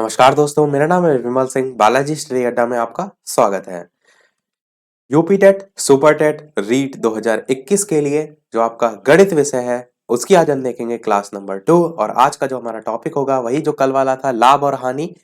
नमस्कार दोस्तों, मेरा नाम है विमल सिंह। बालाजी स्टडी अड्डा में आपका स्वागत है। UP TET super TET REET 2021 के लिए जो आपका गणित विषय है उसकी आज हम देखेंगे क्लास नंबर 2। और आज का जो हमारा टॉपिक होगा वही जो कल वाला था, लाभ और हानि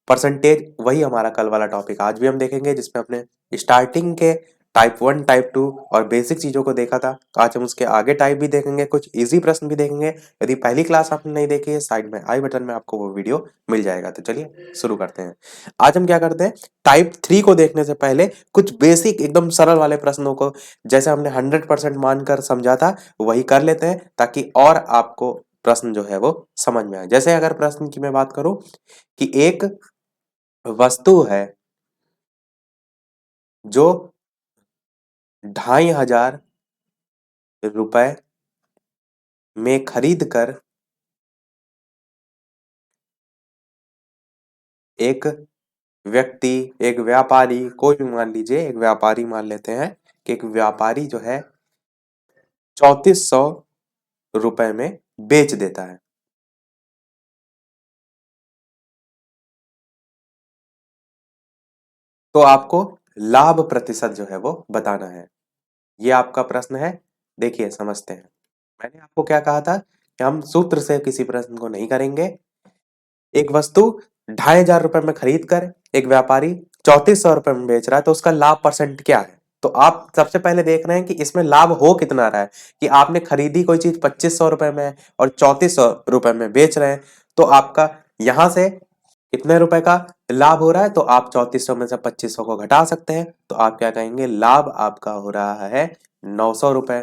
परसेंटेज, वही हमारा कल वाला टॉपिक आज भी हम देखेंगे, जिसमें अपने स्टार्टिंग के टाइप 1 टाइप 2 और बेसिक चीजों को देखा था। आज हम उसके आगे टाइप भी देखेंगे, कुछ इजी प्रश्न भी देखेंगे। यदि पहली क्लास आपने नहीं देखी है, साइड में आई बटन में आपको वो वीडियो मिल जाएगा। तो चलिए शुरू करते हैं। आज हम क्या करते हैं, टाइप 3 को देखने से पहले कुछ बेसिक एकदम सरल वाले प्रश्नों को, जैसे हमने 100% मानकर समझा था, वही कर लेते हैं, ताकि और आपको प्रश्न जो है वो समझ में आए। जैसे अगर प्रश्न की मैं बात करूं कि एक वस्तु है जो 2500 रुपए में खरीद कर एक व्यक्ति, एक व्यापारी, कोई भी मान लीजिए, एक व्यापारी मान लेते हैं कि एक व्यापारी जो है 3400 रुपए में बेच देता है। तो आपको लाभ प्रतिशत जो है वो बताना है। ये आपका प्रश्न है। देखिए समझते हैं। मैंने आपको क्या कहा था कि हम सूत्र से किसी प्रश्न को नहीं करेंगे। एक वस्तु 2500 रुपए में खरीद कर एक व्यापारी 3400 रुपए में बेच रहा है, तो उसका लाभ परसेंट क्या है? तो आप सबसे पहले देख रहे हैं कि इसमें लाभ हो कितना रहा है, कि आपने खरीदी कोई चीज 2500 रुपए में और 3400 रुपए में बेच रहे हैं। तो आपका यहां से कितने रुपए का लाभ हो रहा है? तो आप 3400 में से 2500 को घटा सकते हैं। तो आप क्या कहेंगे, लाभ आपका हो रहा है 900 रुपए,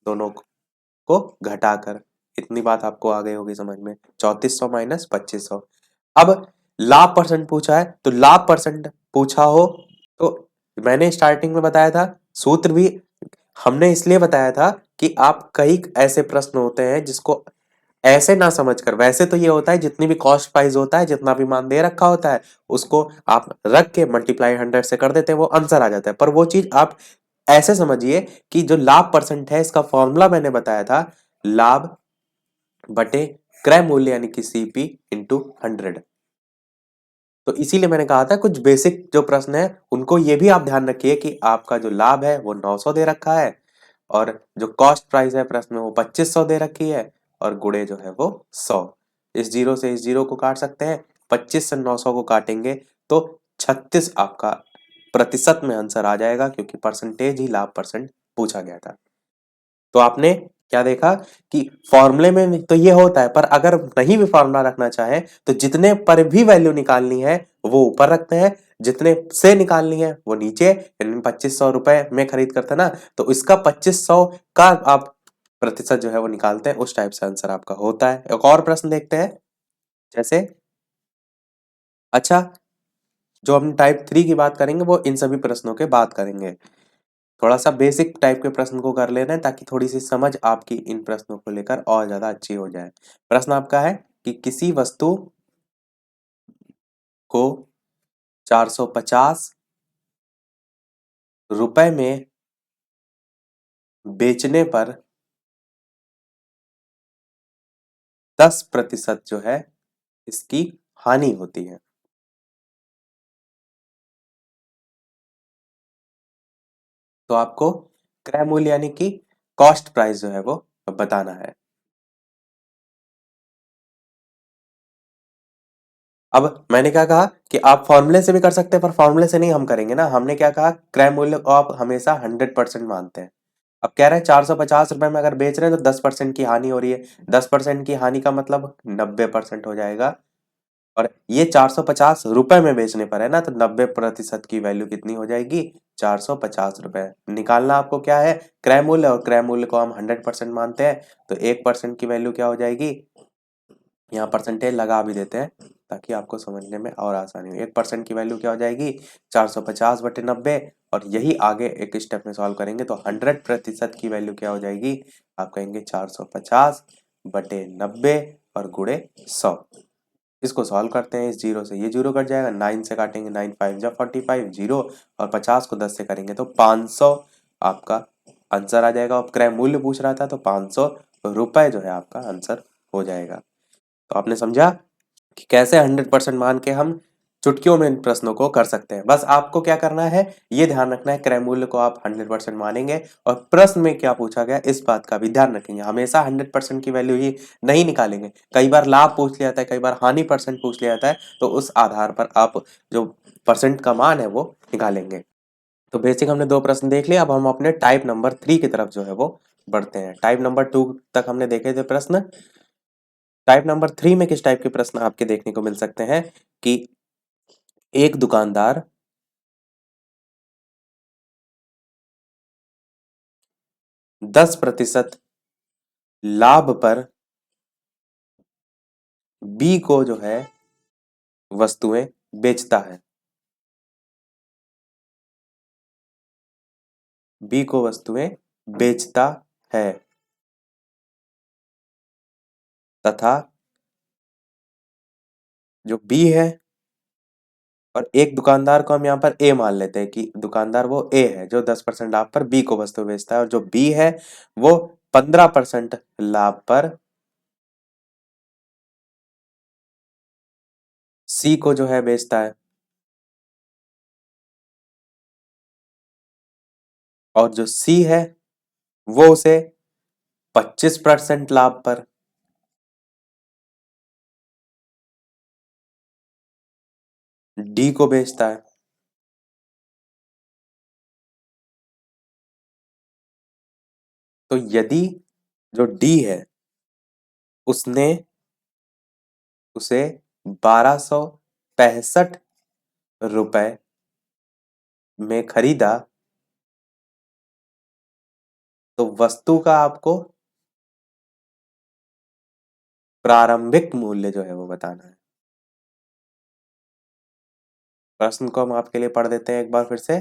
दोनों को घटाकर। इतनी बात आपको आ गई होगी समझ में। 3400 माइनस 2500। अब लाभ परसेंट पूछा है, तो लाभ परसेंट पूछा हो तो मैंने स्टार्टिंग में बताया था, सूत्र भी हमने इसलिए बताया था कि आप कई ऐसे प्रश्न होते हैं जिसको ऐसे ना समझकर, वैसे तो ये होता है जितनी भी कॉस्ट प्राइस होता है, जितना भी मान दे रखा होता है, उसको आप रख के मल्टीप्लाई 100 से कर देते हैं, वो आंसर आ जाता है। पर वो चीज आप ऐसे समझिए कि जो लाभ परसेंट है, इसका फॉर्मूला मैंने बताया था, लाभ बटे क्रय मूल्य यानी कि सीपी इंटू 100। तो इसीलिए मैंने कहा था कुछ बेसिक जो प्रश्न है उनको ये भी आप ध्यान रखिए कि आपका जो लाभ है वो 900 दे रखा है, और जो कॉस्ट प्राइस है प्रश्न में वो 2500 दे रखी है, और गुणे जो है वो 100। इस जीरो से इस जीरो को काट सकते हैं। 25 से 900 को काटेंगे तो 36 आपका प्रतिशत में आंसर आ जाएगा, क्योंकि परसेंटेज ही लाभ परसेंट पूछा गया था। तो आपने क्या देखा कि फॉर्मूले में तो ये होता है, पर अगर नहीं भी फॉर्मूला रखना चाहे तो जितने पर भी वैल्यू निकालनी है वो ऊपर रखते हैं, जितने से निकालनी है वो नीचे। 2500 रुपए में खरीद करते हैं ना, तो इसका 2500 का आप प्रतिशत जो है वो निकालते हैं, उस टाइप से आंसर आपका होता है। एक और प्रश्न देखते हैं। जैसे अच्छा, जो हम टाइप 3 की बात करेंगे वो इन सभी प्रश्नों के बात करेंगे। थोड़ा सा बेसिक टाइप के प्रश्न को कर लेना है, ताकि थोड़ी सी समझ आपकी इन प्रश्नों को लेकर और ज्यादा अच्छी हो जाए। प्रश्न आपका है कि किसी वस्तु को 450 रुपए में बेचने पर 10% जो है इसकी हानि होती है। तो आपको क्रय मूल्य यानी कि कॉस्ट प्राइस जो है वो बताना है। अब मैंने क्या कहा कि आप फॉर्मूले से भी कर सकते हैं, पर फॉर्मूले से नहीं हम करेंगे ना। हमने क्या कहा, क्रय मूल्य को आप हमेशा 100% मानते हैं। अब कह रहे हैं 450 रुपए में अगर बेच रहे हैं तो 10% की हानि हो रही है। 10% की हानि का मतलब 90% हो जाएगा। और ये 450 रुपए में बेचने पर है ना, तो 90% की वैल्यू कितनी हो जाएगी, 450 रुपए। निकालना आपको क्या है, क्रय मूल्य, और क्रय मूल्य को हम 100% मानते हैं, तो 1% की वैल्यू क्या हो जाएगी, यहाँ परसेंटेज लगा भी देते हैं ताकि आपको समझने में और आसानी हो। 1% की वैल्यू क्या हो जाएगी, 450/90। और यही आगे एक स्टेप में सॉल्व करेंगे तो 100% की वैल्यू क्या हो जाएगी, आप कहेंगे 450/90 और गुणे 100। इसको सॉल्व करते हैं, इस जीरो से ये जीरो कट जाएगा, 9 से काटेंगे, 9 5 जा 45, जीरो, और 50 को 10 से करेंगे तो 500 आपका आंसर आ जाएगा। और क्रय मूल्य पूछ रहा था, तो 500 रुपए जो है आपका आंसर हो जाएगा। तो आपने समझा। कि कैसे 100% मान के हम चुटकियों में इन प्रश्नों को कर सकते हैं। बस आपको क्या करना है, ये ध्यान रखना है क्रय मूल्य को आप 100% मानेंगे और प्रश्न में क्या पूछा गया इस बात का भी ध्यान रखेंगे। हमेशा 100% की वैल्यू ही नहीं निकालेंगे, कई बार लाभ पूछ लिया जाता है, कई बार हानि परसेंट पूछ लिया जाता है, तो उस आधार पर आप जो परसेंट का मान है वो निकालेंगे। तो बेसिक हमने 2 प्रश्न देख लिए, अब हम अपने टाइप नंबर 3 की तरफ जो है वो बढ़ते हैं। टाइप नंबर 2 तक हमने देखे थे प्रश्न। टाइप नंबर 3 में किस टाइप के प्रश्न आपके देखने को मिल सकते हैं कि एक दुकानदार 10% लाभ पर बी को जो है वस्तुएं बेचता है। बी को वस्तुएं बेचता है तथा जो बी है, और एक दुकानदार को हम यहाँ पर ए मान लेते हैं कि दुकानदार वो ए है जो 10% लाभ पर बी को वस्तु बेचता है, और जो बी है वो 15% लाभ पर सी को जो है बेचता है, और जो सी है वो उसे 25% लाभ पर डी को बेचता है। तो यदि जो डी है उसने उसे 1265 रुपए में खरीदा, तो वस्तु का आपको प्रारंभिक मूल्य जो है वो बताना है। प्रश्न को हम आपके लिए पढ़ देते हैं एक बार फिर से।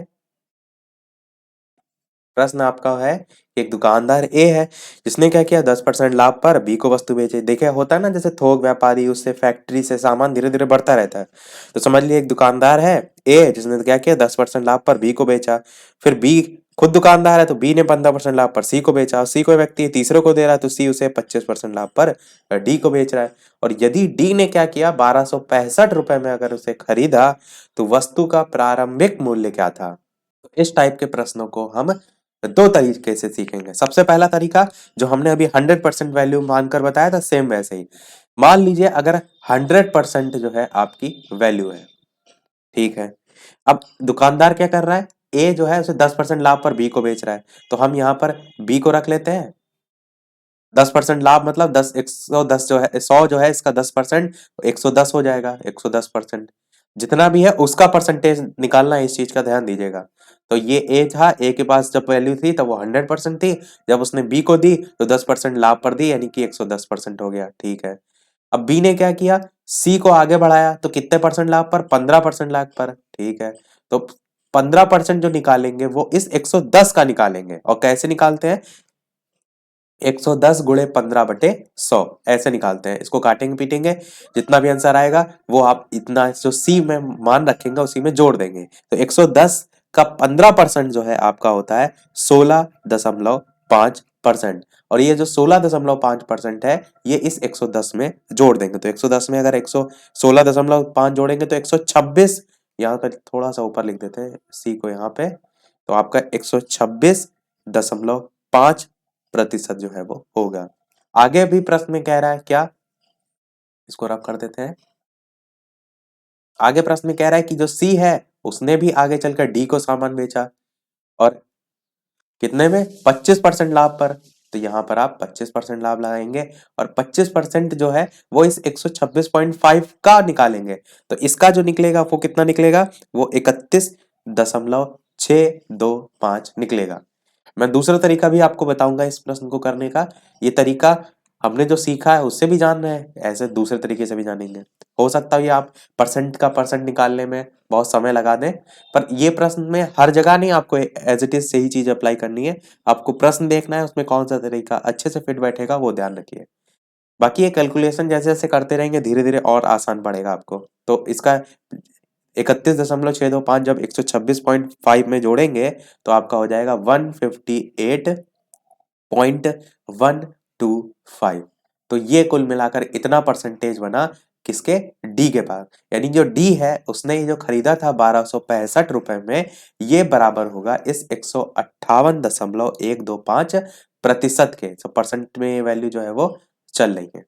प्रश्न आपका है कि एक दुकानदार ए है जिसने क्या किया, 10% लाभ पर बी को वस्तु बेची। देखिए होता है ना, जैसे थोक व्यापारी, उससे फैक्ट्री से सामान धीरे धीरे बढ़ता रहता है। तो समझ लिए एक दुकानदार है ए जिसने क्या किया, 10% लाभ पर बी को बेचा। फिर बी खुद दुकानदार है तो बी ने 15% लाभ पर सी को बेचा, और सी कोई व्यक्ति है तीसरे को दे रहा है तो सी उसे 25% लाभ पर डी को बेच रहा है। और यदि डी ने क्या किया, 1265 रुपए में अगर उसे खरीदा, तो वस्तु का प्रारंभिक मूल्य क्या था। तो इस टाइप के प्रश्नों को हम 2 तरीके से सीखेंगे। सबसे पहला तरीका जो हमने अभी 100% वैल्यू मानकर बताया था, सेम वैसे ही मान लीजिए अगर 100% जो है आपकी वैल्यू है, ठीक है। अब दुकानदार क्या कर रहा है, ए जो है उसे 10% लाभ पर बी को बेच रहा है, तो हम यहाँ पर बी को रख लेते हैं। 10% लाभ मतलब 10, 110 जो है, 100 जो है इसका 10%, 110 हो जाएगा। 110% जितना भी है उसका परसेंटेज निकालना है, इस चीज का ध्यान दीजिएगा। तो ये ए था, ए के पास जब वैल्यू थी तब वो 100% थी, जब उसने बी को दी तो 10% लाभ पर दी, यानी कि 110% हो गया, ठीक है। अब बी ने क्या किया, सी को आगे बढ़ाया तो कितने परसेंट लाभ पर, 15% लाभ पर, ठीक है। तो 15% जो निकालेंगे वो इस 110 का निकालेंगे, और कैसे निकालते हैं, 110 गुणे 15/100 ऐसे निकालते हैं। इसको काटेंगे पीटेंगे, जितना भी आंसर आएगा वो आप इतना जो सी में मान रखेंगे उसी में जोड़ देंगे। तो 110 का 15% जो है आपका होता है 16.5%, और ये जो 16.5% है ये इस 110 में जोड़ देंगे। तो 110 में अगर 116.5 जोड़ेंगे तो 126, यहाँ पर थोड़ा सा ऊपर लिख देते हैं सी को यहाँ पे, तो आपका 126.5% जो है वो होगा। आगे भी प्रश्न में कह रहा है क्या, इसको रब कर देते हैं। आगे प्रश्न में कह रहा है कि जो सी है उसने भी आगे चलकर डी को सामान बेचा, और कितने में, 25% लाभ पर। तो यहाँ पर आप 25% लाभ लगाएंगे, और 25% जो है वो इस 126.5 का निकालेंगे। तो इसका जो निकलेगा वो कितना निकलेगा, वो 31.625 निकलेगा। मैं दूसरा तरीका भी आपको बताऊंगा इस प्रश्न को करने का। ये तरीका हमने जो सीखा है उससे भी जान रहे हैं, ऐसे दूसरे तरीके से भी जानेंगे। हो सकता है ये आप परसेंट का परसेंट निकालने में बहुत समय लगा दें, पर ये प्रश्न में हर जगह नहीं आपको एज इट इज सही चीज अप्लाई करनी है। आपको प्रश्न देखना है उसमें कौन सा तरीका अच्छे से फिट बैठेगा, वो ध्यान रखिए। बाकी ये कैलकुलेशन जैसे जैसे करते रहेंगे धीरे धीरे और आसान पड़ेगा आपको। तो इसका 31.625 जब 126.5 में जोड़ेंगे तो आपका हो जाएगा 158.125। तो ये कुल मिलाकर इतना परसेंटेज बना किसके? डी के पास। यानी जो डी है उसने ये जो खरीदा था 1265 रुपए में, ये बराबर होगा इस 158.125% के। तो परसेंट में वैल्यू जो है वो चल रही है।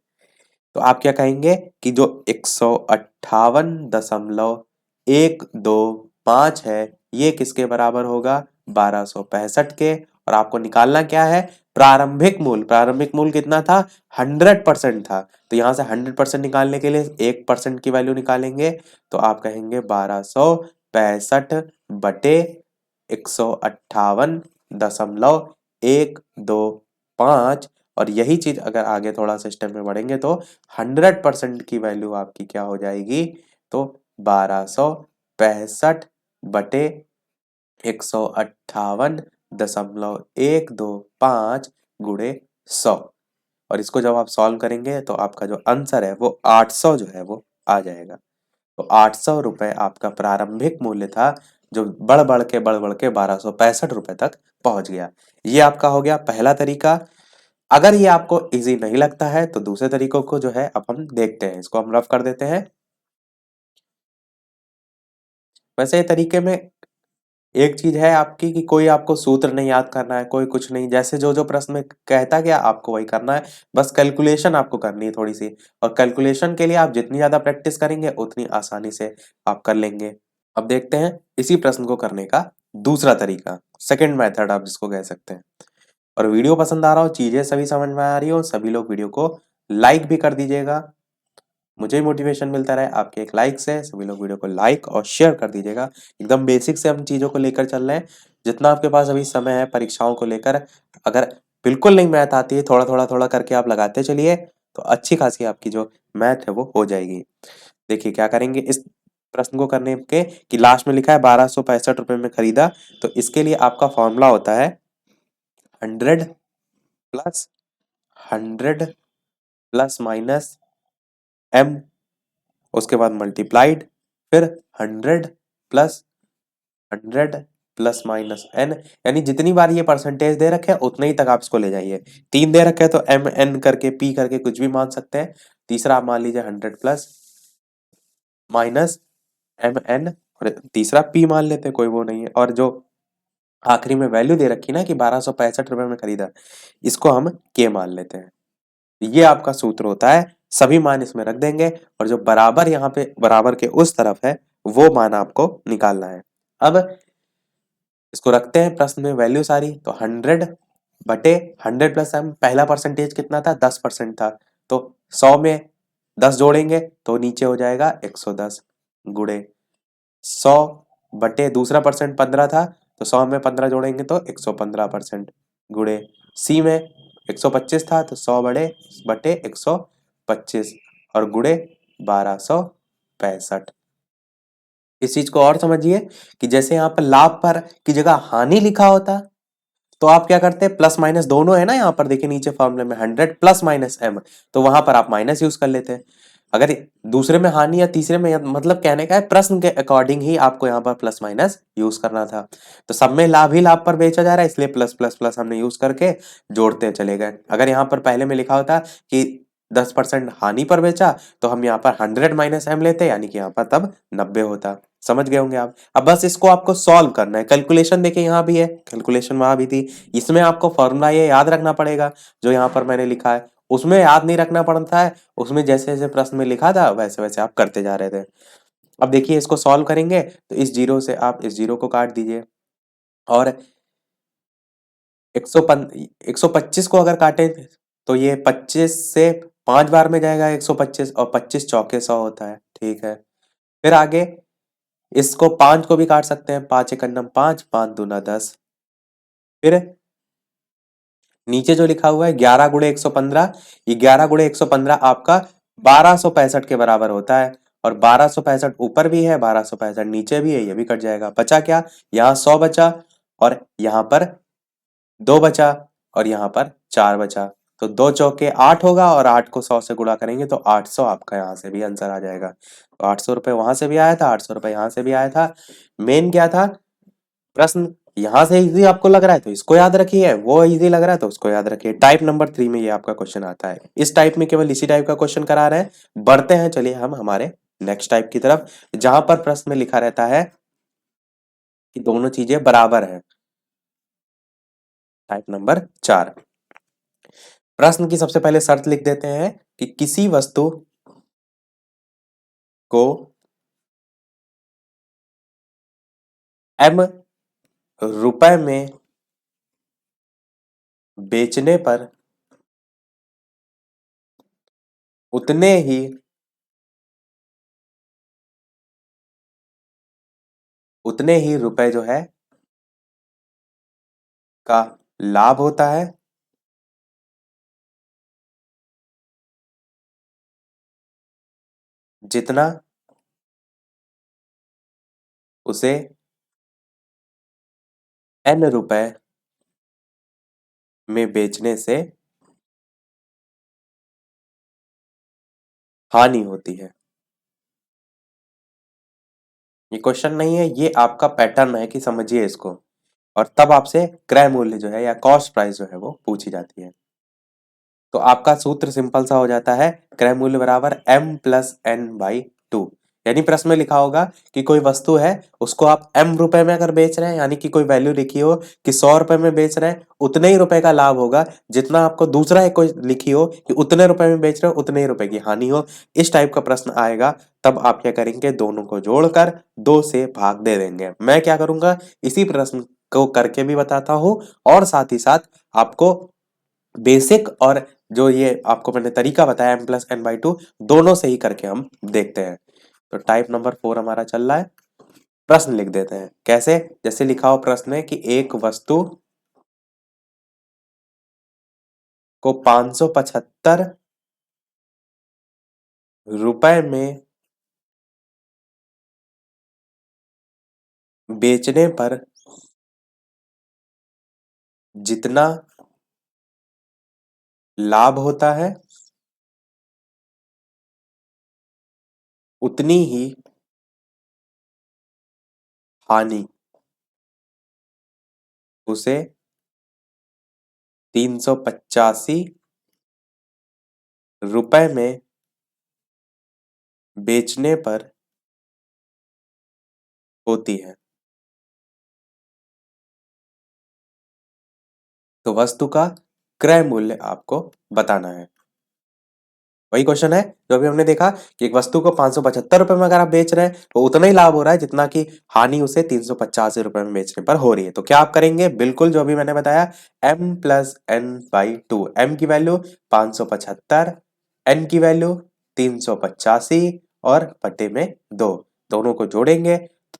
तो आप क्या कहेंगे कि जो 158.125 है ये किसके बराबर होगा? 1265 के। और आपको निकालना क्या है? प्रारंभिक मूल्य। प्रारंभिक मूल्य कितना था? 100% था। तो यहां से 100% निकालने के लिए 1% की वैल्यू निकालेंगे। तो आप कहेंगे 1265 बटे 158.125। और यही चीज अगर आगे थोड़ा सा स्टेप में बढ़ेंगे तो 100% की वैल्यू आपकी क्या हो जाएगी? तो 1265 बटे 158.125 गुणे 100। और इसको जब आप सॉल्व करेंगे तो आपका जो आंसर है वो 800 जो है वो आ जाएगा। तो 800 रुपए आपका प्रारंभिक मूल्य था, जो बढ़ बढ़ के 1265 रुपए तक पहुंच गया। ये आपका हो गया पहला तरीका। अगर ये आपको इजी नहीं लगता है तो दूसरे तरीकों को जो है अब हम देखते हैं। इसको हम रफ कर देते हैं। वैसे ये तरीके में एक चीज है आपकी कि कोई आपको सूत्र नहीं याद करना है, कोई कुछ नहीं, जैसे जो जो प्रश्न में कहता गया आपको वही करना है। बस कैलकुलेशन आपको करनी है थोड़ी सी। और कैलकुलेशन के लिए आप जितनी ज्यादा प्रैक्टिस करेंगे उतनी आसानी से आप कर लेंगे। अब देखते हैं इसी प्रश्न को करने का दूसरा तरीका, सेकंड मेथड आप जिसको कह सकते हैं। और वीडियो पसंद आ रहा हो, चीजें सभी समझ में आ रही हो, सभी लोग वीडियो को लाइक भी कर दीजिएगा। मुझे मोटिवेशन मिलता रहे आपके एक लाइक से। सभी लोग वीडियो को लाइक और शेयर कर दीजिएगा। एकदम बेसिक से हम चीजों को लेकर चल रहे हैं। जितना आपके पास अभी समय है परीक्षाओं को लेकर, अगर बिल्कुल नहीं मैथ आती है, थोड़ा करके आप लगाते चलिए तो अच्छी खासी आपकी जो मैथ है वो हो जाएगी। देखिए क्या करेंगे इस प्रश्न को करने के, कि लास्ट में लिखा है 1265 रुपए में खरीदा। तो इसके लिए आपका फॉर्मूला होता है 100 प्लस 100 प्लस माइनस m, उसके बाद मल्टीप्लाइड, फिर 100 प्लस 100 प्लस माइनस n। यानी जितनी बार ये परसेंटेज दे रखे हैं उतने ही तक आप इसको ले जाइए। 3 दे रखे हैं तो m n करके p करके कुछ भी मान सकते हैं। तीसरा आप मान लीजिए 100 प्लस माइनस m n, और तीसरा p मान लेते हैं, कोई वो नहीं है। और जो आखिरी में वैल्यू दे रखी ना कि 1265 रुपए में खरीदा, इसको हम k मान लेते हैं। ये आपका सूत्र होता है। सभी मान इसमें रख देंगे और जो बराबर यहाँ पे बराबर के उस तरफ है वो मान आपको निकालना है। अब इसको रखते हैं प्रश्न में वैल्यू सारी। तो 100 बटे 100 प्लस m, पहला परसेंटेज कितना था? 10% था। तो 100 में 10 जोड़ेंगे तो नीचे हो जाएगा 110 गुणे 100 बटे दूसरा परसेंट 15 था। तो 100 में 15 जोड़ेंगे तो 115% गुणे सी में 125 था। तो 100 बटे 125 और गुणे 1265। इस चीज को और समझिए कि जैसे यहाँ पर लाभ पर की जगह हानि लिखा होता तो आप क्या करते हैं? प्लस माइनस दोनों है ना, यहाँ पर देखिए नीचे फॉर्मूले में 100 प्लस माइनस m, तो वहां पर आप माइनस यूज कर लेते हैं। अगर दूसरे में हानि या तीसरे में, मतलब कहने का है प्रश्न के अकॉर्डिंग ही आपको यहाँ पर प्लस माइनस यूज करना था। तो सब में लाभ ही लाभ पर बेचा जा रहा है, इसलिए प्लस प्लस प्लस हमने यूज करके जोड़ते चले गए। अगर यहाँ पर पहले में लिखा होता कि 10% हानि पर बेचा तो हम यहाँ पर 100 माइनस m लेते, यानी कि यहाँ पर तब 90 होता। समझ गए होंगे आप। अब बस इसको आपको सॉल्व करना है। कैलकुलेशन देखिए यहाँ भी है, कैलकुलेशन वहां भी थी। इसमें आपको फॉर्मूला ये याद रखना पड़ेगा जो यहाँ पर मैंने लिखा है, उसमें याद नहीं रखना पड़ता है। उसमें जैसे जैसे प्रश्न में लिखा था वैसे वैसे आप करते जा रहे थे। अब देखिए इसको सॉल्व करेंगे तो इस जीरो से आप इस जीरो को काट दीजिए, और 125 को अगर काटे तो ये 25 से 5 बार में जाएगा 125, और 25 चौके 100 होता है। ठीक है, फिर आगे इसको 5 को भी काट सकते हैं, 5 एक अन्नम 5, 5 दूना 10। फिर नीचे जो लिखा हुआ है 11 गुणे 115, ये 11 गुणे 115 आपका 1265 के बराबर होता है। और 1265 ऊपर भी है, 1265 नीचे भी है, ये भी कट जाएगा। बचा क्या? यहाँ 100 बचा, और यहाँ पर 2 बचा, और यहाँ पर 4 बचा। तो 2 चौके 8 होगा, और 8 को 100 से गुणा करेंगे तो 800 आपका यहाँ से भी आंसर आ जाएगा। तो 800 रुपए वहां से भी आया था, 800 रुपए यहाँ से भी आया था। मेन क्या था? प्रश्न यहां से इजी आपको लग रहा है तो इसको याद रखिए, वो इजी लग रहा है तो उसको याद रखिए। टाइप नंबर 3 में ये आपका क्वेश्चन आता है। इस टाइप में केवल इसी टाइप का क्वेश्चन करा रहे हैं। बढ़ते हैं, चलिए हम हमारे नेक्स्ट टाइप की तरफ, जहां पर प्रश्न में लिखा रहता है कि दोनों चीजें बराबर हैं। Type number 4। प्रश्न की सबसे पहले शर्त लिख देते हैं कि किसी वस्तु को m रुपए में बेचने पर उतने ही रुपए जो है का लाभ होता है, जितना उसे n रुपए में बेचने से हानि होती है। ये क्वेश्चन नहीं है, ये आपका पैटर्न है कि समझिए इसको, और तब आपसे क्रय मूल्य जो है या कॉस्ट प्राइस जो है वो पूछी जाती है। तो आपका सूत्र सिंपल सा हो जाता है, क्रय मूल्य बराबर m+n/2। यानी प्रश्न में लिखा होगा कि कोई वस्तु है, उसको आप m रुपए में अगर बेच रहे हैं, यानी कि कोई वैल्यू लिखी हो कि 100 रुपए में बेच रहे हैं, उतने ही रुपए का लाभ होगा जितना आपको दूसरा एक कोई लिखी हो कि उतने रुपए में बेच रहे हो उतने ही रुपए की हानि हो। इस टाइप का प्रश्न आएगा, तब आप क्या करेंगे, दोनों को जोड़कर 2 से भाग दे देंगे। मैं क्या करूंगा, इसी प्रश्न को करके भी बताता हूं, और साथ ही साथ आपको बेसिक और जो ये आपको मैंने तरीका बताया m+n/2, दोनों से ही करके हम देखते हैं। तो टाइप नंबर 4 हमारा चल रहा है। प्रश्न लिख देते हैं कैसे, जैसे लिखा हो प्रश्न में कि एक वस्तु को 575 रुपए में बेचने पर जितना लाभ होता है, उतनी ही हानि उसे 385 रुपए में बेचने पर होती है। तो वस्तु का क्रय मूल्य आपको बताना है। वही क्वेश्चन है जो अभी हमने देखा कि एक वस्तु को 575 रुपए में अगर आप बेच रहे हैं तो उतना ही लाभ हो रहा है जितना कि हानि उसे 385 रुपए में बेचने पर हो रही है। तो क्या आप करेंगे, बिल्कुल जो अभी मैंने बताया, m+n/2। m की वैल्यू 575, n की वैल्यू 385 और बटे में 2, दोनों को जोड़ेंगे,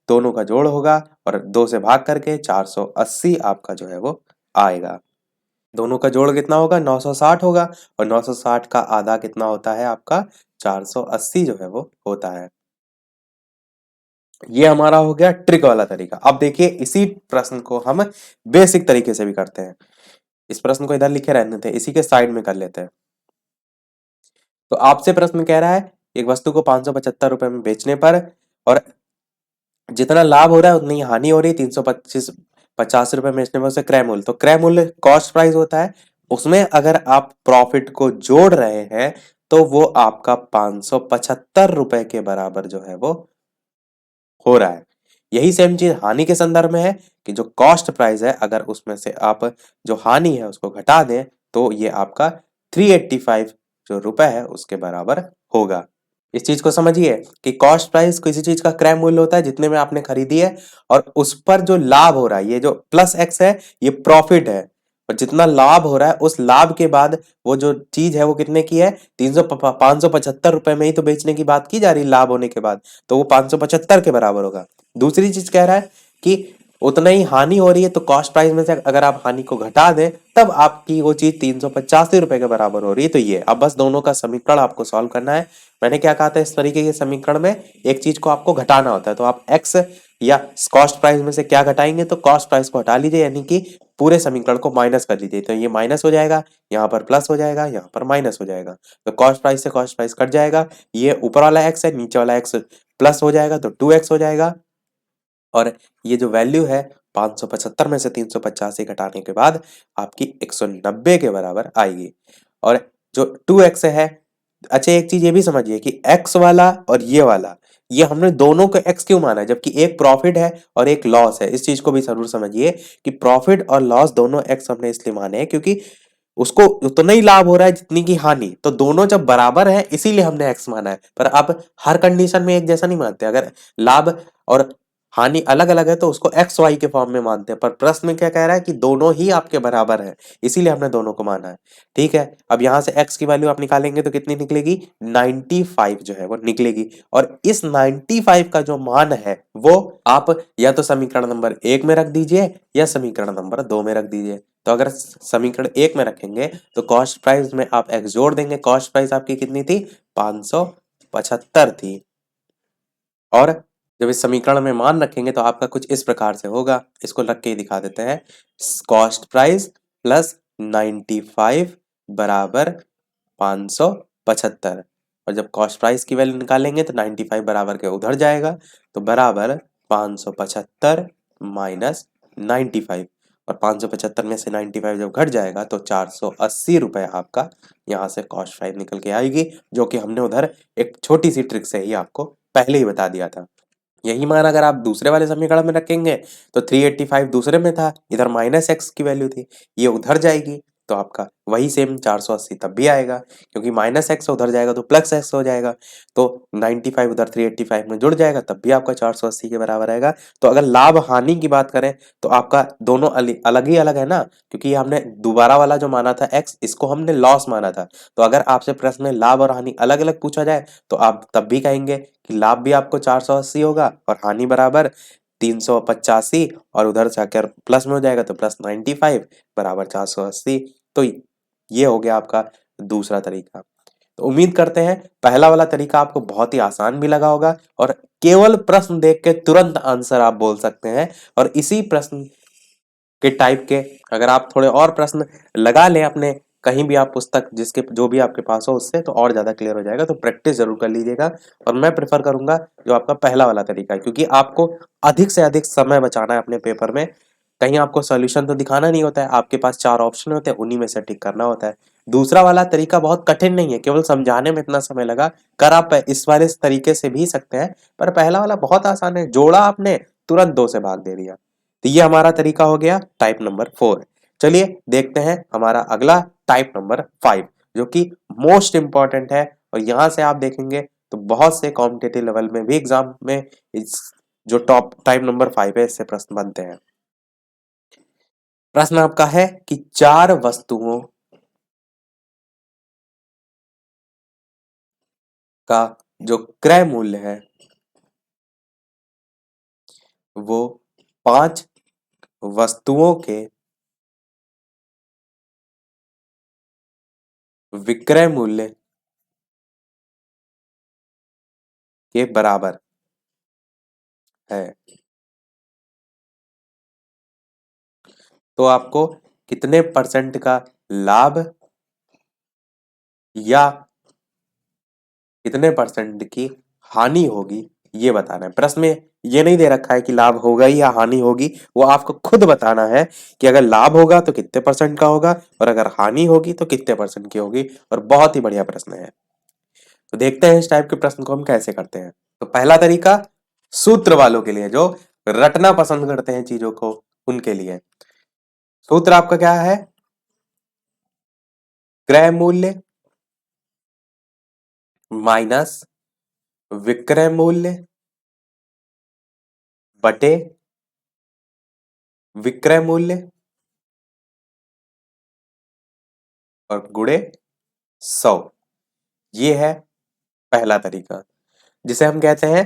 दोनों का जोड़ होगा और 2 से भाग करके 480 आपका जो है वो आएगा। दोनों का जोड़ कितना होगा, 960 होगा, और 960 का आधा कितना होता है आपका, 480 जो है वो होता है। ये हमारा हो गया ट्रिक वाला तरीका। अब देखिए इसी प्रश्न को हम बेसिक तरीके से भी करते हैं। इस प्रश्न को इधर लिखे रहने थे, इसी के साइड में कर लेते हैं। तो आपसे प्रश्न कह रहा है एक वस्तु को 575 रुपए में बेचने पर, और जितना लाभ हो रहा है उतनी ही हानि हो रही है, 350 रुपए बेचने पर उसे क्रय मूल्य, तो क्रय मूल्य कॉस्ट प्राइस होता है, उसमें अगर आप प्रॉफिट को जोड़ रहे हैं तो वो आपका 575 रुपए के बराबर जो है वो हो रहा है। यही सेम चीज हानि के संदर्भ में है कि जो कॉस्ट प्राइस है, अगर उसमें से आप जो हानि है उसको घटा दें तो ये आपका 385 जो रुपए है उसके बराबर होगा। इस चीज को समझिए कि कॉस्ट प्राइस किसी चीज का क्रय मूल्य होता है जितने में आपने खरीदी है, और उस पर जो लाभ हो रहा है, ये जो प्लस एक्स है ये प्रॉफिट है, और जितना लाभ हो रहा है उस लाभ के बाद वो जो चीज है वो कितने की है, 575 रुपए में ही तो बेचने की बात की जा रही लाभ होने के बाद, तो वो 575 के बराबर होगा। दूसरी चीज कह रहा है कि उतना ही हानि हो रही है, तो कॉस्ट प्राइस में से अगर आप हानि को घटा दें तब आपकी वो चीज 385 रुपए के बराबर हो रही है। तो ये अब बस दोनों का समीकरण आपको सॉल्व करना है। मैंने क्या कहा था, इस तरीके के समीकरण में एक चीज को आपको घटाना होता है, तो आप x या कॉस्ट प्राइस में से क्या घटाएंगे, तो कॉस्ट प्राइस को हटा लीजिए, यानी कि पूरे समीकरण को माइनस कर लीजिए। तो ये माइनस हो जाएगा, यहाँ पर प्लस हो जाएगा, यहाँ पर माइनस हो जाएगा, तो कॉस्ट प्राइस से कॉस्ट प्राइस कट जाएगा, ये ऊपर वाला x है, नीचे वाला x प्लस हो जाएगा तो 2x हो जाएगा, और ये जो वैल्यू है 575 में से 385 घटाने के बाद आपकी 190 के बराबर आएगी। और जो 2x है, अच्छा एक चीज ये भी समझिए कि x वाला और ये वाला, ये हमने दोनों को x क्यों माना है, जबकि एक प्रॉफिट है और एक लॉस है। इस चीज को भी जरूर समझिए कि प्रॉफिट और लॉस दोनों x हमने इसलिए माने हैं क्योंकि उसको उतना ही लाभ हो रहा है जितनी की हानि, तो दोनों जब बराबर है इसीलिए हमने x माना है। पर आप हर कंडीशन में एक जैसा नहीं मानते, अगर लाभ और हानि अलग अलग है तो उसको एक्स वाई के फॉर्म में मानते हैं। पर प्रश्न में क्या कह रहा है कि दोनों ही आपके बराबर है, इसीलिए हमने दोनों को माना है। ठीक है, अब यहां से x की वैल्यू आप निकालेंगे तो कितनी निकलेगी, 95 जो है वो निकलेगी। और इस 95 का जो मान है वो आप या तो समीकरण नंबर 1 में रख दीजिए या समीकरण नंबर 2 में रख दीजिए। तो अगर समीकरण 1 में रखेंगे तो कॉस्ट प्राइस में आप x जोड़ देंगे, कॉस्ट प्राइस आपकी कितनी थी, 575 थी। और जब इस समीकरण में मान रखेंगे तो आपका कुछ इस प्रकार से होगा, इसको रख के ही दिखा देते हैं। कॉस्ट प्राइस प्लस 95 बराबर 575। और जब कॉस्ट प्राइस की वैल्यू निकालेंगे तो 95 बराबर के उधर जाएगा, तो बराबर 575 माइनस 95। और 575 में से 95 जब घट जाएगा तो 480 रुपए आपका यहाँ से कॉस्ट प्राइस निकल के आएगी, जो कि हमने उधर एक छोटी सी ट्रिक से ही आपको पहले ही बता दिया था। यही मान अगर आप दूसरे वाले समीकरण में रखेंगे तो 385 दूसरे में था, इधर माइनस एक्स की वैल्यू थी, ये उधर जाएगी तो आपका वही सेम 480 तब भी आएगा, क्योंकि माइनस एक्स उधर जाएगा तो प्लस एक्स हो जाएगा। तो 95 उधर 385 में जुड़ जाएगा तब भी आपका 480 के बराबर आएगा। तो अगर लाभ हानि की बात करें तो आपका दोनों अलग ही अलग है ना, क्योंकि हमने दोबारा वाला जो माना था एक्स, इसको हमने लॉस माना था। तो अगर आपसे प्रश्न में लाभ और हानि अलग अलग पूछा जाए तो आप तब भी कहेंगे कि लाभ भी आपको 480 होगा और हानि बराबर 385, और उधर जाकर प्लस में हो जाएगा तो प्लस 95 बराबर 480। तो ये हो गया आपका दूसरा तरीका। तो उम्मीद करते हैं पहला वाला तरीका आपको बहुत ही आसान भी लगा होगा और केवल प्रश्न देख के तुरंत आंसर आप बोल सकते हैं। और इसी प्रश्न के टाइप के अगर आप थोड़े और प्रश्न लगा लें अपने कहीं भी आप पुस्तक जिसके जो भी आपके पास हो उससे, तो और ज्यादा क्लियर हो जाएगा। तो प्रैक्टिस जरूर कर लीजिएगा। और मैं प्रेफर करूंगा जो आपका पहला वाला तरीका है, क्योंकि आपको अधिक से अधिक समय बचाना है अपने पेपर में। कहीं आपको सॉल्यूशन तो दिखाना नहीं होता है, आपके पास 4 ऑप्शन होते हैं, उन्हीं में से टिक करना होता है। दूसरा वाला तरीका बहुत कठिन नहीं है, केवल समझाने में इतना समय लगा। कर आप इस वाले तरीके से भी सकते हैं, पर पहला वाला बहुत आसान है, जोड़ा आपने तुरंत 2 से भाग दे दिया। तो ये हमारा तरीका हो गया टाइप नंबर 4। चलिए देखते हैं हमारा अगला टाइप नंबर 5, जो कि मोस्ट इंपॉर्टेंट है। और यहां से आप देखेंगे तो बहुत से कॉम्पिटिटिव लेवल में भी एग्जाम में इस जो टॉप टाइप नंबर 5 है इससे प्रश्न बनते हैं। प्रश्न आपका है कि 4 वस्तुओं का जो क्रय मूल्य है वो 5 वस्तुओं के विक्रय मूल्य के बराबर है। तो आपको कितने परसेंट का लाभ या कितने परसेंट की हानि होगी ये बताना है। प्रश्न में ये नहीं दे रखा है कि लाभ होगा या हानि होगी, वो आपको खुद बताना है कि अगर लाभ होगा तो कितने परसेंट का होगा और अगर हानि होगी तो कितने परसेंट की होगी। और बहुत ही बढ़िया प्रश्न है। तो देखते हैं इस टाइप के प्रश्न को हम कैसे करते हैं। तो पहला तरीका सूत्र वालों के लिए, जो रटना पसंद करते हैं चीजों को, उनके लिए सूत्र आपका क्या है, क्रय मूल्य माइनस विक्रय मूल्य बटे विक्रय मूल्य और गुणे 100। ये है पहला तरीका, जिसे हम कहते हैं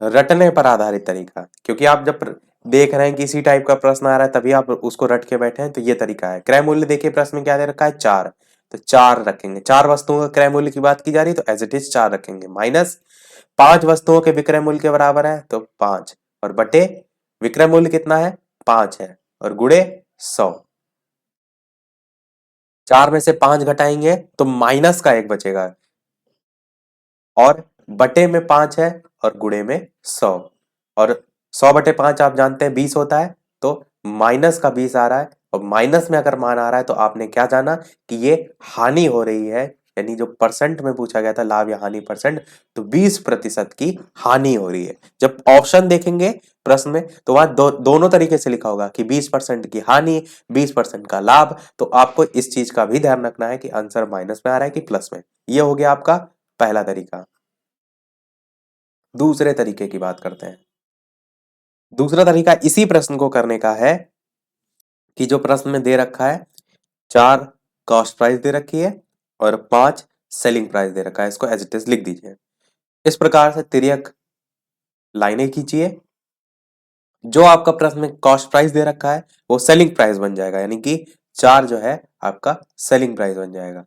रटने पर आधारित तरीका। क्योंकि आप जब देख रहे हैं कि इसी टाइप का प्रश्न आ रहा है तभी आप उसको रट के बैठे हैं, तो ये तरीका है। क्रय मूल्य देखिए प्रश्न में क्या दे रखा है, 4, तो 4 रखेंगे। 4 वस्तुओं का क्रय मूल्य की बात की जा रही है तो एज इट इज 4 रखेंगे, माइनस 5 वस्तुओं के विक्रय मूल्य के बराबर है तो 5, और बटे विक्रय मूल्य कितना है, 5 है, और गुणे 100। 4 में से 5 घटाएंगे तो माइनस का 1 बचेगा, और बटे में 5 है और गुणे में 100। और 100 बटे 5 आप जानते हैं 20 होता है, तो माइनस का 20 आ रहा है, और माइनस में अगर मान आ रहा है तो आपने क्या जाना कि ये हानि हो रही है, यानी जो परसेंट में पूछा गया था लाभ या हानि परसेंट, तो 20% की हानि हो रही है। जब ऑप्शन देखेंगे प्रश्न में तो वहां दोनों तरीके से लिखा होगा कि 20% की हानि, 20% का लाभ। तो आपको इस चीज का भी ध्यान रखना है कि आंसर माइनस में आ रहा है कि प्लस में। ये हो गया आपका पहला तरीका। दूसरे तरीके की बात करते हैं। दूसरा तरीका इसी प्रश्न को करने का है कि जो प्रश्न में दे रखा है 4 कॉस्ट प्राइस दे रखी है और 5 सेलिंग प्राइस दे रखा है, इसको एज इट इज लिख दीजिए। इस प्रकार से तिर्यक लाइनें खींचिए। जो आपका प्रश्न में कॉस्ट प्राइस दे रखा है वो सेलिंग प्राइस बन जाएगा, यानी कि 4 जो है आपका सेलिंग प्राइस बन जाएगा,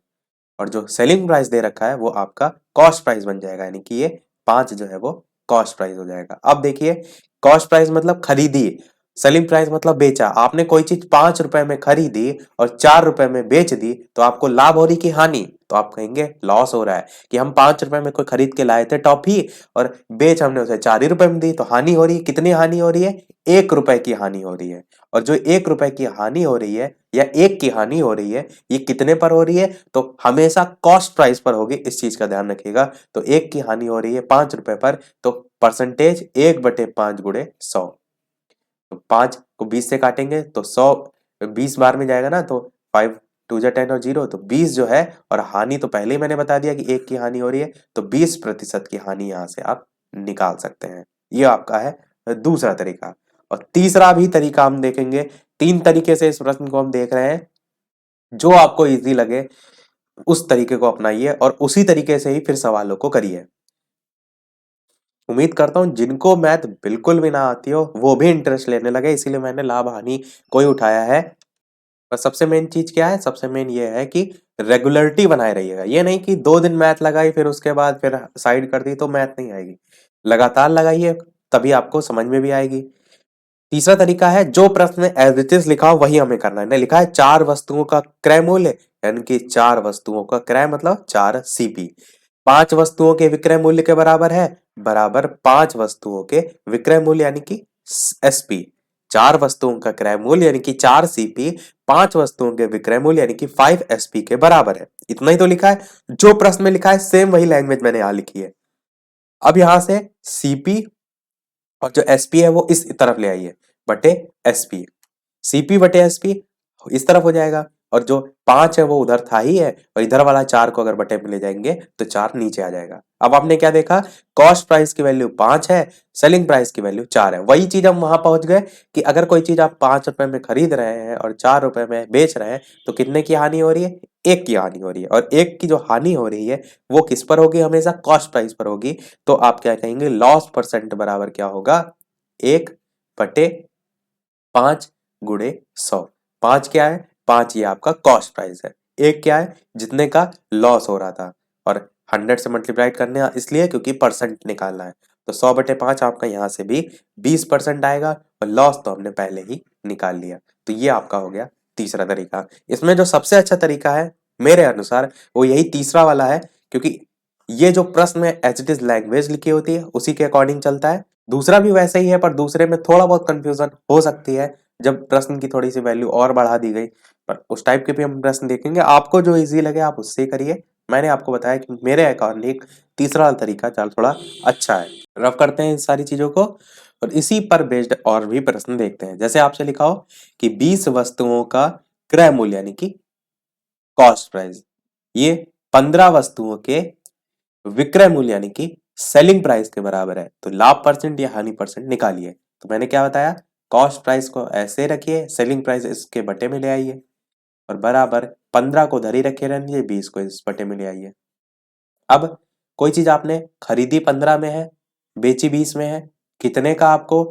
और जो सेलिंग प्राइस दे रखा है वो आपका कॉस्ट प्राइस बन जाएगा, यानी कि ये 5 जो है वो कॉस्ट प्राइस हो जाएगा। अब देखिए, कॉस्ट प्राइस मतलब खरीदी, सेलिंग प्राइस मतलब बेचा। आपने कोई चीज 5 रुपए में खरीदी और 4 रुपए में बेच दी, तो आपको लाभ हो रही कि हानि? तो आप कहेंगे लॉस हो रहा है, कि हम 5 रुपए में कोई खरीद के लाए थे टॉफी और बेच हमने उसे 4 ही रुपए में दी, तो हानि हो रही है। कितनी हानि हो रही है? 1 रुपए की हानि हो रही है। और जो 1 रुपए की हानि हो रही है या 1 की हानि हो रही है, ये कितने पर हो रही है? तो हमेशा कॉस्ट प्राइस पर होगी, इस चीज का ध्यान रखिएगा। तो 1 की हानि हो रही है 5 रुपए पर, तो परसेंटेज 1/5 गुणे 100। तो 5 को 20 से काटेंगे तो 100 20 बार में जाएगा ना, तो 5 2 जा 10 और 0, तो 20 जो है। और हानि तो पहले ही मैंने बता दिया कि 1 की हानि हो रही है, तो 20% की हानि यहां से आप निकाल सकते हैं। ये आपका है दूसरा तरीका। और तीसरा भी तरीका हम देखेंगे। 3 तरीके से इस प्रश्न को हम देख रहे हैं, जो आपको इजी लगे उस तरीके को अपनाइए और उसी तरीके से ही फिर सवालों को करिए। उम्मीद करता हूँ जिनको मैथ बिल्कुल भी ना आती हो वो भी इंटरेस्ट लेने लगे, इसीलिए मैंने लाभ हानि को ही उठाया है। और सबसे मेन चीज क्या है? सबसे मेन ये है कि रेगुलरिटी बनाए रहिएगा। ये नहीं कि 2 दिन मैथ लगाई फिर उसके बाद फिर साइड कर दी तो मैथ नहीं आएगी। लगातार लगाइए, तभी आपको समझ में भी आएगी। तीसरा तरीका है, जो प्रश्न में एज इट इज लिखा हो वही हमें करना है। ने लिखा है 4 वस्तुओं का क्रय मूल्य, यानी कि 4 वस्तुओं का क्रय मतलब 4 सीपी। 5 वस्तुओं के विक्रय मूल्य के बराबर है, बराबर 5 वस्तुओं के विक्रय मूल्य यानी कि एसपी। 4 वस्तुओं का क्रय मूल्य यानी कि 4 सीपी, 5 वस्तुओं के विक्रय मूल्य यानी कि 5 एसपी के बराबर है। इतना ही तो लिखा है। जो प्रश्न में लिखा है सेम वही लैंग्वेज मैंने यहां लिखी है। अब यहां से सीपी और जो एसपी है वो इस तरफ ले आइए, बटे एसपी। सीपी बटे एसपी इस तरफ हो जाएगा, और जो 5 है वो उधर था ही है, और इधर वाला 4 को अगर बटे में ले जाएंगे तो 4 नीचे आ जाएगा। अब आपने क्या देखा? कॉस्ट प्राइस की वैल्यू 5 है, सेलिंग प्राइस की वैल्यू 4 है। वही चीज हम वहां पहुंच गए कि अगर कोई चीज आप 5 रुपए में खरीद रहे हैं और 4 रुपए में बेच रहे हैं, तो कितने की हानि हो रही है? 1 की हानि हो रही है। और 1 की जो हानि हो रही है वो किस पर होगी? हमेशा कॉस्ट प्राइस पर होगी। तो आप क्या कहेंगे? लॉस परसेंट बराबर क्या होगा? 1/5 गुणे 100। 5 क्या है? 5 ये आपका कॉस्ट प्राइस है। 1 क्या है? जितने का लॉस हो रहा था। और 100 से मल्टीप्लाई करने इसलिए क्योंकि परसेंट निकालना है। तो 100/5 आपका यहां से भी 20% आएगा, और लॉस तो हमने पहले ही निकाल लिया। तो ये आपका हो गया तीसरा तरीका। इसमें जो सबसे अच्छा तरीका है मेरे अनुसार वो यही तीसरा वाला है, क्योंकि ये जो प्रश्न में एज इट इज लैंग्वेज लिखी होती है उसी के अकॉर्डिंग चलता है। दूसरा भी वैसे ही है, पर दूसरे में थोड़ा बहुत कंफ्यूजन हो सकती है जब प्रश्न की थोड़ी सी वैल्यू और बढ़ा दी गई। पर उस टाइप के भी हम प्रश्न देखेंगे। आपको जो इजी लगे आप उससे करिए। मैंने आपको बताया कि मेरे अकॉर्डिंग तीसरा वाला तरीका चल थोड़ा अच्छा है। रफ करते हैं इन सारी चीजों को और इसी पर बेस्ड और भी प्रश्न देखते हैं। जैसे आपसे लिखा हो कि 20 वस्तुओं का क्रय मूल्य यानी कि कॉस्ट प्राइस, ये 15 वस्तुओं के विक्रय मूल्य यानी कि सेलिंग प्राइस के बराबर है। तो लाभ परसेंट या हानि परसेंट निकालिए। तो मैंने क्या बताया? कॉस्ट प्राइस को ऐसे रखिए, सेलिंग प्राइस इसके बटे में ले आइए, और बराबर 15 को धरी रखे रहने, 20 को इस बटे में ले आइए। अब कोई चीज आपने खरीदी 15 में है, बेची 20 में है, कितने का आपको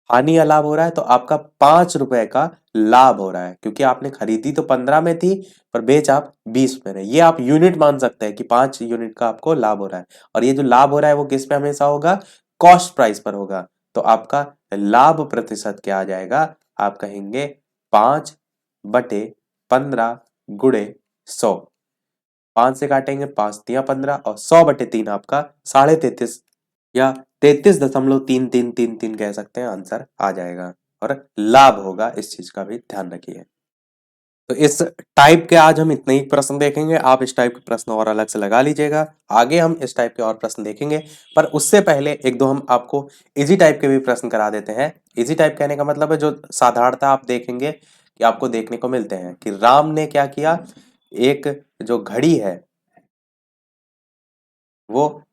हानि या लाभ हो रहा है? तो आपका 5 रुपए का लाभ हो रहा है, क्योंकि आपने खरीदी तो 15 में थी पर बेच आप 20 में रहे। ये आप यूनिट मान सकते हैं कि 5 यूनिट का आपको लाभ हो रहा है। और ये जो लाभ हो रहा है वो किस पे हमेशा होगा? कॉस्ट प्राइस पर होगा। तो आपका लाभ प्रतिशत क्या आ जाएगा? आप कहेंगे 5/15 गुणे 100। 5 से काटेंगे 5×3 = 15, और 100/3 आपका 33.5 या 33.33333 कह सकते हैं, आंसर आ जाएगा। और लाभ होगा, इस चीज का भी ध्यान रखिए। तो इस टाइप के आज हम इतने ही प्रश्न देखेंगे, आप इस टाइप के प्रश्न और अलग से लगा लीजिएगा। आगे हम इस टाइप के और प्रश्न देखेंगे, पर उससे पहले एक दो हम आपको इजी टाइप के भी प्रश्न करा देते हैं। इजी टाइप कहने का मतलब है जो साधारणतः आप देखेंगे कि आपको देखने को मिलते हैं कि राम ने क्या किया, एक जो घड़ी है वो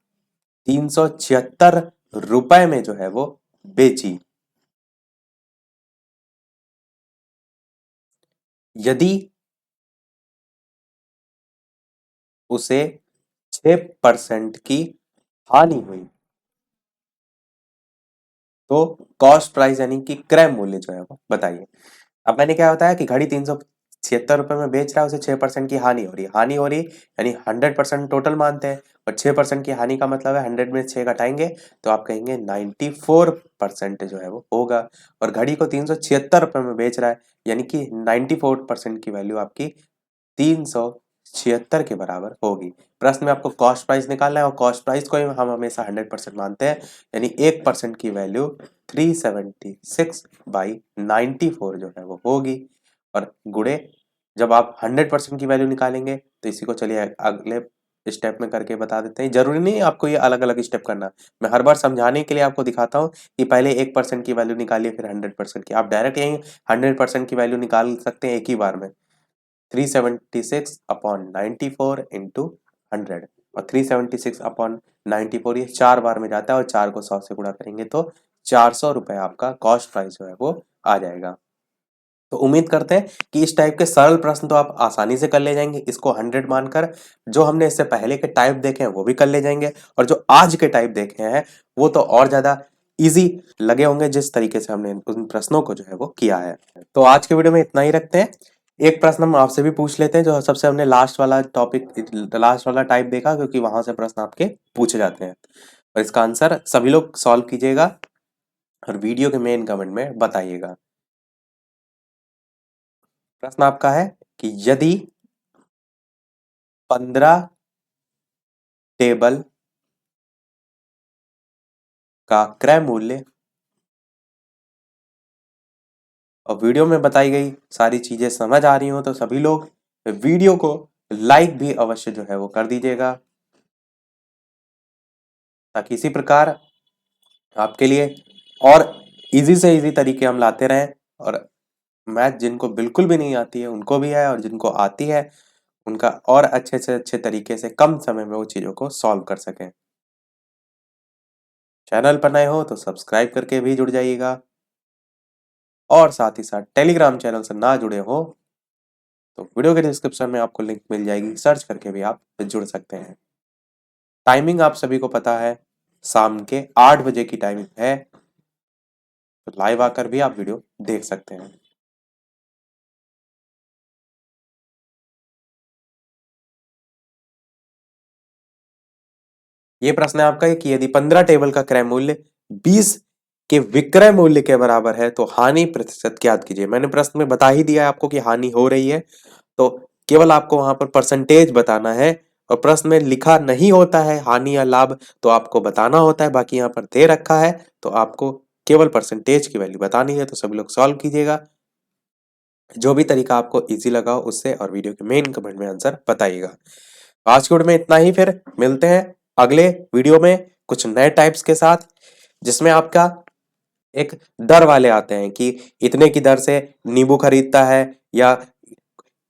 376 रुपए में जो है वो बेची। यदि उसे 6% की हानि हुई तो कॉस्ट प्राइस यानी कि क्रय मूल्य जो है वो बताइए। अब मैंने क्या बताया कि घड़ी 376 रुपए में बेच रहा है, उसे 6% की हानि हो रही है। हानि हो रही यानी 100% टोटल मानते हैं, और 6% की हानि का मतलब है 100 में 6 घटाएंगे तो आप कहेंगे 94% जो है वो होगा। और घड़ी को 376 रुपए में बेच रहा है यानी कि 94% की वैल्यू आपकी 376 के बराबर होगी। प्रश्न में आपको कॉस्ट प्राइस निकालना है, और कॉस्ट प्राइस को ही हम हमेशा 100% मानते हैं, यानी 1% की वैल्यू 376/94 जो है वो होगी। और गुणे जब आप 100% की वैल्यू निकालेंगे तो इसी को चलिए अगले स्टेप में करके बता देते हैं। जरूरी नहीं है आपको ये अलग अलग स्टेप करना, मैं हर बार समझाने के लिए आपको दिखाता हूँ कि पहले 1% की वैल्यू निकालिए फिर 100% की। आप डायरेक्ट यही 100% की वैल्यू निकाल सकते हैं एक ही बार में। 376/94 इंटू 100, और 376/94 ये 4 बार में जाता है, और 4 को 100 से गुणा करेंगे तो 400 रुपए आपका कॉस्ट प्राइस जो है वो आ जाएगा। तो उम्मीद करते हैं कि इस टाइप के सरल प्रश्न तो आप आसानी से कर ले जाएंगे, इसको 100 मानकर। जो हमने इससे पहले के टाइप देखे हैं वो भी कर ले जाएंगे, और जो आज के टाइप देखे हैं वो तो और ज्यादा इजी लगे होंगे, जिस तरीके से हमने उन प्रश्नों को जो है वो किया है। तो आज के वीडियो में इतना ही रखते हैं। एक प्रश्न हम आपसे भी पूछ लेते हैं, जो सबसे हमने लास्ट वाला टॉपिक, लास्ट वाला टाइप देखा, क्योंकि वहां से प्रश्न आपके पूछे जाते हैं, और इसका आंसर सभी लोग सॉल्व कीजिएगा और वीडियो के मेन कमेंट में बताइएगा। प्रश्न आपका है कि यदि 15 टेबल का क्रय मूल्य, और वीडियो में बताई गई सारी चीजें समझ आ रही हो तो सभी लोग वीडियो को लाइक भी अवश्य जो है वो कर दीजिएगा, ताकि इसी प्रकार आपके लिए और इजी से इजी तरीके हम लाते रहें, और मैथ जिनको बिल्कुल भी नहीं आती है उनको भी है, और जिनको आती है उनका और अच्छे से अच्छे तरीके से कम समय में वो चीजों को सॉल्व कर सकें। चैनल पर नए हो तो सब्सक्राइब करके भी जुड़ जाइएगा, और साथ ही साथ टेलीग्राम चैनल से ना जुड़े हो तो वीडियो के डिस्क्रिप्शन में आपको लिंक मिल जाएगी, सर्च करके भी आप जुड़ सकते हैं। टाइमिंग आप सभी को पता है, शाम के 8 बजे की टाइमिंग है, तो लाइव आकर भी आप वीडियो देख सकते हैं। ये प्रश्न है आपका कि यदि 15 टेबल का क्रय मूल्य 20 के विक्रय मूल्य के बराबर है तो हानि प्रतिशत ज्ञात कीजिए। मैंने प्रश्न में बता ही दिया है आपको कि हानि हो रही है, तो केवल आपको वहां पर परसेंटेज बताना है, और प्रश्न में लिखा नहीं होता है हानि या लाभ, तो आपको बताना होता है। बाकी यहाँ पर दे रखा है तो आपको केवल परसेंटेज की वैल्यू बतानी है। तो सभी लोग सॉल्व कीजिएगा, जो भी तरीका आपको इजी लगा हो उससे, और वीडियो के मेन कमेंट में आंसर बताइएगा। आज की वीडियो में इतना ही, फिर मिलते हैं अगले वीडियो में कुछ नए टाइप्स के साथ, जिसमें आपका एक दर वाले आते हैं कि इतने की दर से नींबू खरीदता है, या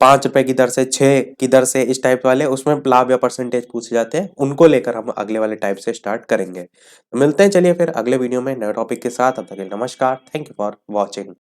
5 रुपए की दर से 6 की दर से, इस टाइप वाले उसमें लाभ या परसेंटेज पूछे जाते हैं, उनको लेकर हम अगले वाले टाइप से स्टार्ट करेंगे। तो मिलते हैं चलिए फिर अगले वीडियो में नए टॉपिक के साथ। अब तक के लिए नमस्कार, थैंक यू फॉर वॉचिंग।